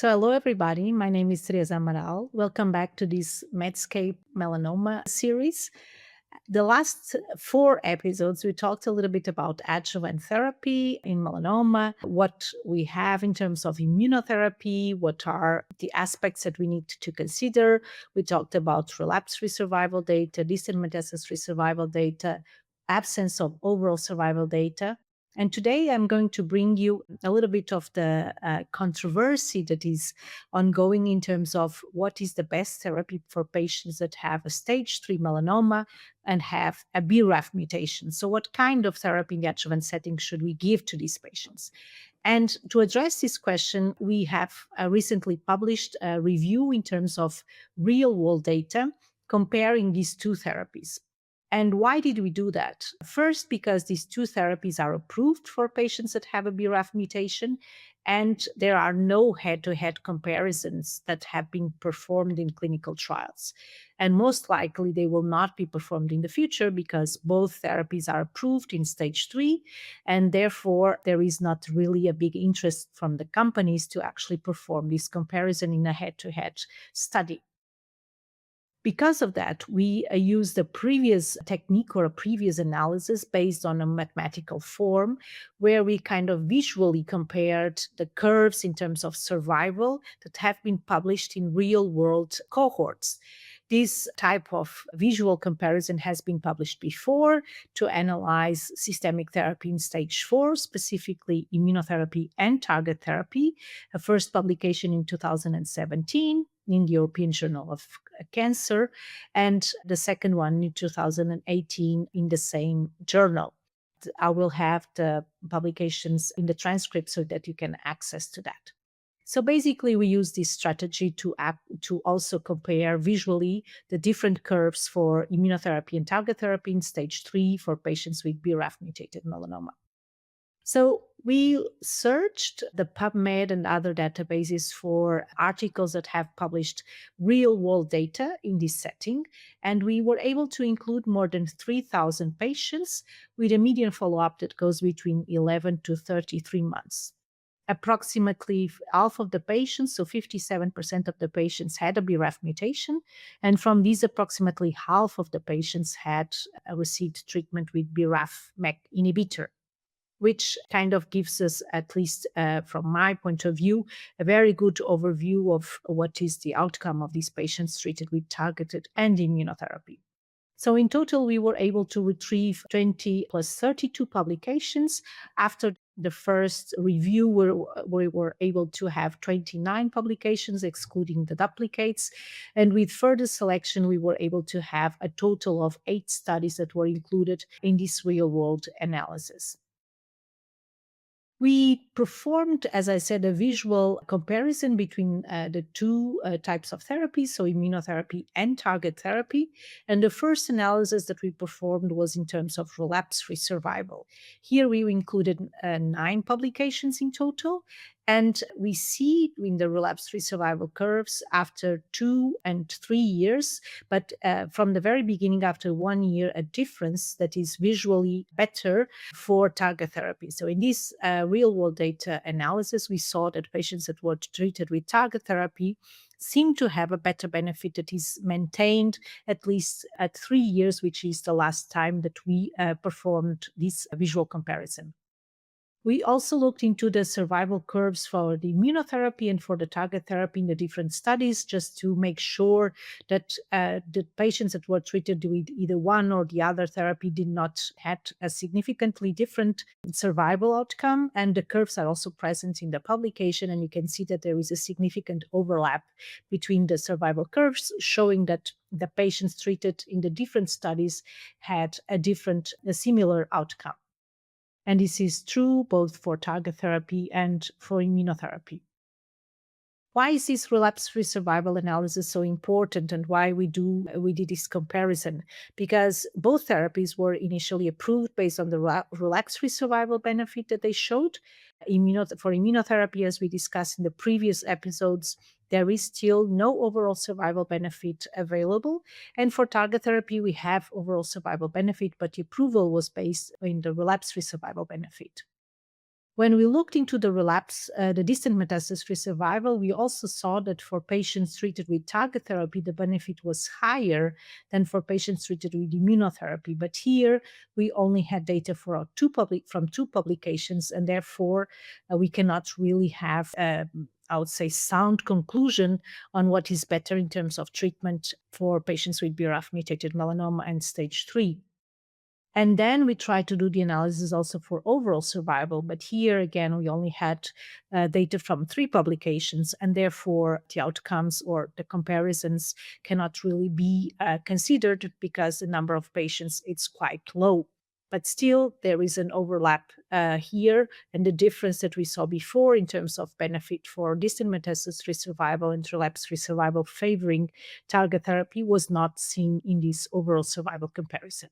So, hello everybody. My name is Teresa Amaral. Welcome back to this Medscape Melanoma series. The last four episodes, we talked a little bit about adjuvant therapy in melanoma, what we have in terms of immunotherapy, what are the aspects that we need to consider. We talked about relapse-free survival data, distant metastasis-free survival data, absence of overall survival data. And today I'm going to bring you a little bit of the controversy that is ongoing in terms of what is the best therapy for patients that have a stage 3 melanoma and have a BRAF mutation. So, what kind of therapy in the adjuvant setting should we give to these patients? And to address this question, we have recently published a review in terms of real world data comparing these two therapies. And why did we do that? First, because these two therapies are approved for patients that have a BRAF mutation, and there are no head to head comparisons that have been performed in clinical trials. And most likely, they will not be performed in the future because both therapies are approved in stage 3. And therefore, there is not really a big interest from the companies to actually perform this comparison in a head to head study. Because of that, we used a previous technique or a previous analysis based on a mathematical form where we kind of visually compared the curves in terms of survival that have been published in real world cohorts. This type of visual comparison has been published before to analyze systemic therapy in stage 4, specifically immunotherapy and target therapy. A first publication in 2017 in the European Journal of Cancer, and the second one in 2018 in the same journal. I will have the publications in the transcript so that you can access to that. So basically, we use this strategy to also compare visually the different curves for immunotherapy and target therapy in stage 3 for patients with BRAF-mutated melanoma. So we searched the PubMed and other databases for articles that have published real world data in this setting. And we were able to include more than 3,000 patients with a median follow-up that goes between 11 to 33 months. Approximately half of the patients, so 57% of the patients had a BRAF mutation. And from these, approximately half of the patients had received treatment with BRAF-MEK inhibitor, which kind of gives us, at least from my point of view, a very good overview of what is the outcome of these patients treated with targeted and immunotherapy. So in total, we were able to retrieve 20 plus 32 publications. After the first review, we were able to have 29 publications, excluding the duplicates. And with further selection, we were able to have a total of 8 studies that were included in this real-world analysis. We performed, as I said, a visual comparison between the two types of therapies, so immunotherapy and target therapy. And the first analysis that we performed was in terms of relapse-free survival. Here we included 9 publications in total. And we see in the relapse-free survival curves after 2 and 3 years, but from the very beginning, after 1 year, a difference that is visually better for target therapy. So in this real-world data analysis, we saw that patients that were treated with target therapy seem to have a better benefit that is maintained at least at 3 years, which is the last time that we performed this visual comparison. We also looked into the survival curves for the immunotherapy and for the target therapy in the different studies, just to make sure that the patients that were treated with either one or the other therapy did not have a significantly different survival outcome. And the curves are also present in the publication, and you can see that there is a significant overlap between the survival curves, showing that the patients treated in the different studies had a similar outcome. And this is true both for target therapy and for immunotherapy. Why is this relapse-free survival analysis so important, and why we did this comparison? Because both therapies were initially approved based on the relapse-free survival benefit that they showed. For immunotherapy, as we discussed in the previous episodes, there is still no overall survival benefit available. And for target therapy, we have overall survival benefit, but the approval was based on the relapse-free survival benefit. When we looked into the distant metastasis-free survival, we also saw that for patients treated with target therapy, the benefit was higher than for patients treated with immunotherapy. But here we only had data from two publications, and therefore we cannot really have, I would say, sound conclusion on what is better in terms of treatment for patients with BRAF-mutated melanoma and stage 3. And then we tried to do the analysis also for overall survival. But here again, we only had data from three publications, and therefore the outcomes or the comparisons cannot really be considered because the number of patients is quite low. But still, there is an overlap here, and the difference that we saw before in terms of benefit for distant metastasis-free survival and relapse-free survival favoring target therapy was not seen in this overall survival comparison.